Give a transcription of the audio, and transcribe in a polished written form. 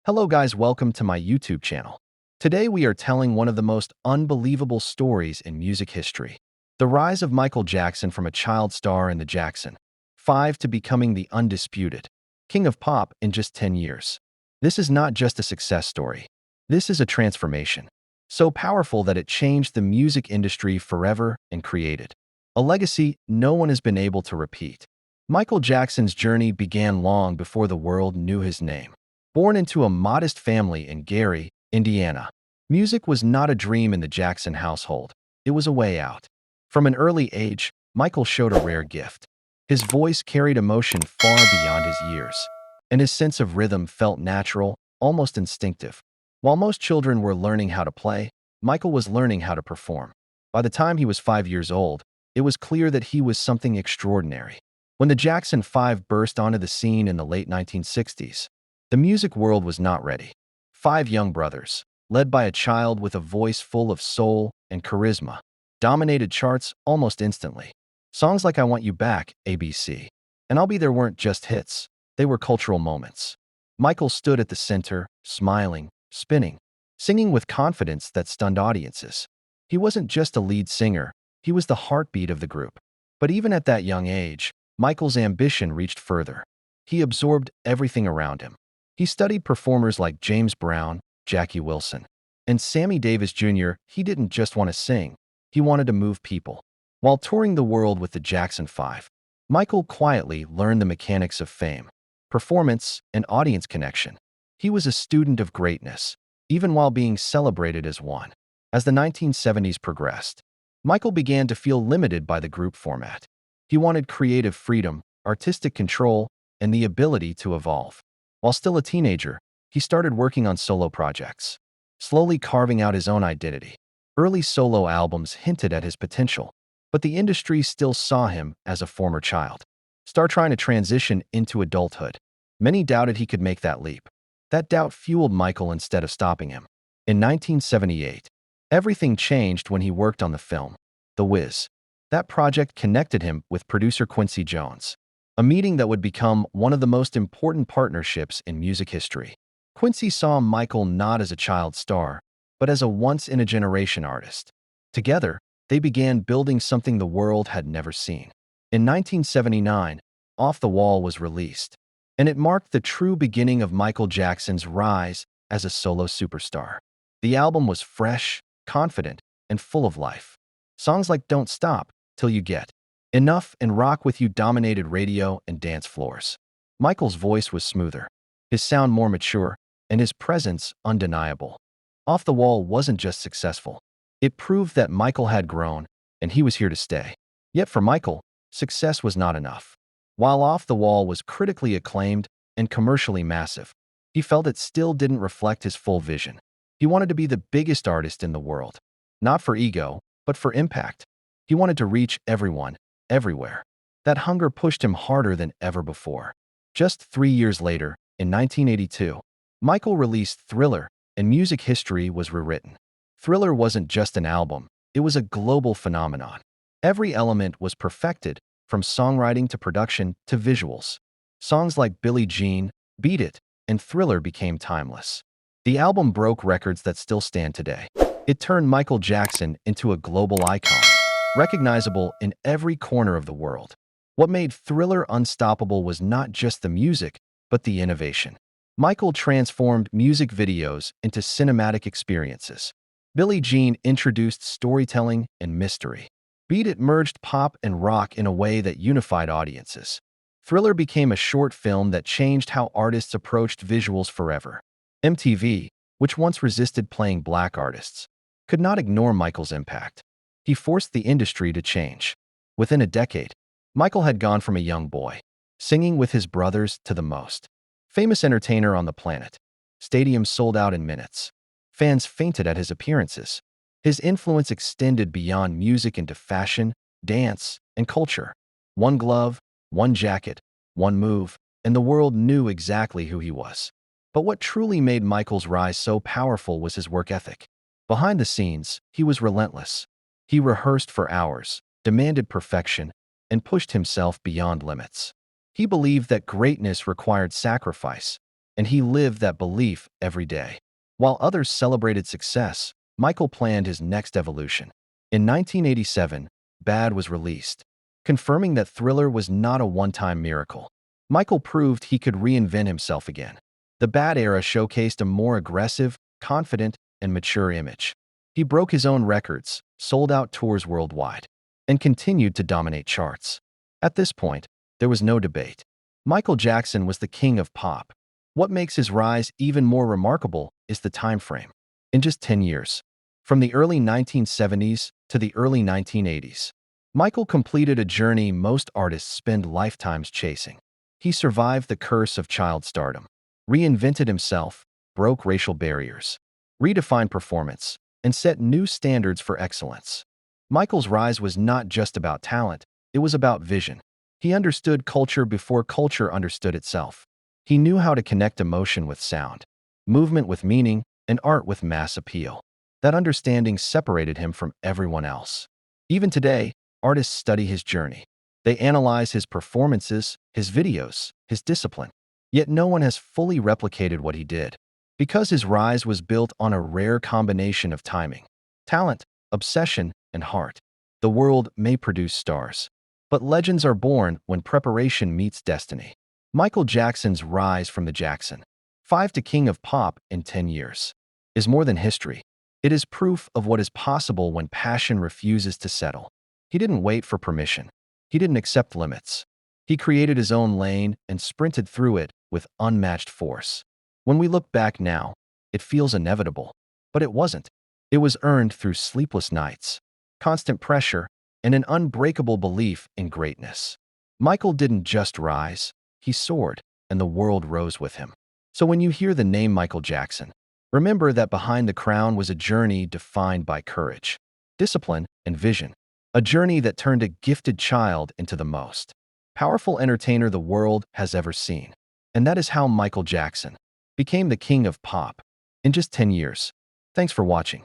Hello guys, welcome to my YouTube channel. Today we are telling one of the most unbelievable stories in music history. The rise of Michael Jackson from a child star in the Jackson 5 to becoming the undisputed king of pop in just 10 years. This is not just a success story. This is a transformation. So powerful that it changed the music industry forever and created a legacy no one has been able to repeat. Michael Jackson's journey began long before the world knew his name. Born into a modest family in Gary, Indiana, music was not a dream in the Jackson household. It was a way out. From an early age, Michael showed a rare gift. His voice carried emotion far beyond his years, and his sense of rhythm felt natural, almost instinctive. While most children were learning how to play, Michael was learning how to perform. By the time he was 5 years old, it was clear that he was something extraordinary. When the Jackson 5 burst onto the scene in the late 1960s, the music world was not ready. 5 young brothers, led by a child with a voice full of soul and charisma, dominated charts almost instantly. Songs like I Want You Back, ABC, and I'll Be There weren't just hits, they were cultural moments. Michael stood at the center, smiling, spinning, singing with confidence that stunned audiences. He wasn't just a lead singer, he was the heartbeat of the group. But even at that young age, Michael's ambition reached further. He absorbed everything around him. He studied performers like James Brown, Jackie Wilson, and Sammy Davis Jr. He didn't just want to sing, he wanted to move people. While touring the world with the Jackson 5, Michael quietly learned the mechanics of fame, performance, and audience connection. He was a student of greatness, even while being celebrated as one. As the 1970s progressed, Michael began to feel limited by the group format. He wanted creative freedom, artistic control, and the ability to evolve. While still a teenager, he started working on solo projects, slowly carving out his own identity. Early solo albums hinted at his potential, but the industry still saw him as a former child, star trying to transition into adulthood. Many doubted he could make that leap. That doubt fueled Michael instead of stopping him. In 1978, everything changed when he worked on the film, The Wiz. That project connected him with producer Quincy Jones, a meeting that would become one of the most important partnerships in music history. Quincy saw Michael not as a child star, but as a once-in-a-generation artist. Together, they began building something the world had never seen. In 1979, Off the Wall was released, and it marked the true beginning of Michael Jackson's rise as a solo superstar. The album was fresh, confident, and full of life. Songs like Don't Stop Till You Get Enough and Rock With You dominated radio and dance floors. Michael's voice was smoother, his sound more mature, and his presence undeniable. Off the Wall wasn't just successful. It proved that Michael had grown, and he was here to stay. Yet for Michael, success was not enough. While Off the Wall was critically acclaimed and commercially massive, he felt it still didn't reflect his full vision. He wanted to be the biggest artist in the world, not for ego, but for impact. He wanted to reach everyone, everywhere. That hunger pushed him harder than ever before. Just 3 years later, in 1982, Michael released Thriller, and music history was rewritten. Thriller wasn't just an album, it was a global phenomenon. Every element was perfected, from songwriting to production to visuals. Songs like Billie Jean, Beat It, and Thriller became timeless. The album broke records that still stand today. It turned Michael Jackson into a global icon, recognizable in every corner of the world. What made Thriller unstoppable was not just the music, but the innovation. Michael transformed music videos into cinematic experiences. Billie Jean introduced storytelling and mystery. Beat It merged pop and rock in a way that unified audiences. Thriller became a short film that changed how artists approached visuals forever. MTV, which once resisted playing black artists, could not ignore Michael's impact. He forced the industry to change. Within a decade, Michael had gone from a young boy, singing with his brothers, to the most famous entertainer on the planet. Stadiums sold out in minutes. Fans fainted at his appearances. His influence extended beyond music into fashion, dance, and culture. One glove, one jacket, one move, and the world knew exactly who he was. But what truly made Michael's rise so powerful was his work ethic. Behind the scenes, he was relentless. He rehearsed for hours, demanded perfection, and pushed himself beyond limits. He believed that greatness required sacrifice, and he lived that belief every day. While others celebrated success, Michael planned his next evolution. In 1987, Bad was released, confirming that Thriller was not a one-time miracle. Michael proved he could reinvent himself again. The Bad era showcased a more aggressive, confident, and mature image. He broke his own records, sold out tours worldwide, and continued to dominate charts. At this point, there was no debate. Michael Jackson was the king of pop. What makes his rise even more remarkable is the time frame. In just 10 years, from the early 1970s to the early 1980s, Michael completed a journey most artists spend lifetimes chasing. He survived the curse of child stardom, reinvented himself, broke racial barriers, redefined performance, and set new standards for excellence. Michael's rise was not just about talent, it was about vision. He understood culture before culture understood itself. He knew how to connect emotion with sound, movement with meaning, and art with mass appeal. That understanding separated him from everyone else. Even today, artists study his journey. They analyze his performances, his videos, his discipline. Yet no one has fully replicated what he did. Because his rise was built on a rare combination of timing, talent, obsession, and heart. The world may produce stars, but legends are born when preparation meets destiny. Michael Jackson's rise from the Jackson 5 to King of Pop in 10 years is more than history. It is proof of what is possible when passion refuses to settle. He didn't wait for permission. He didn't accept limits. He created his own lane and sprinted through it with unmatched force. When we look back now, it feels inevitable, but it wasn't. It was earned through sleepless nights, constant pressure, and an unbreakable belief in greatness. Michael didn't just rise, he soared, and the world rose with him. So when you hear the name Michael Jackson, remember that behind the crown was a journey defined by courage, discipline, and vision. A journey that turned a gifted child into the most powerful entertainer the world has ever seen. And that is how Michael Jackson became the king of pop in just 10 years. Thanks for watching.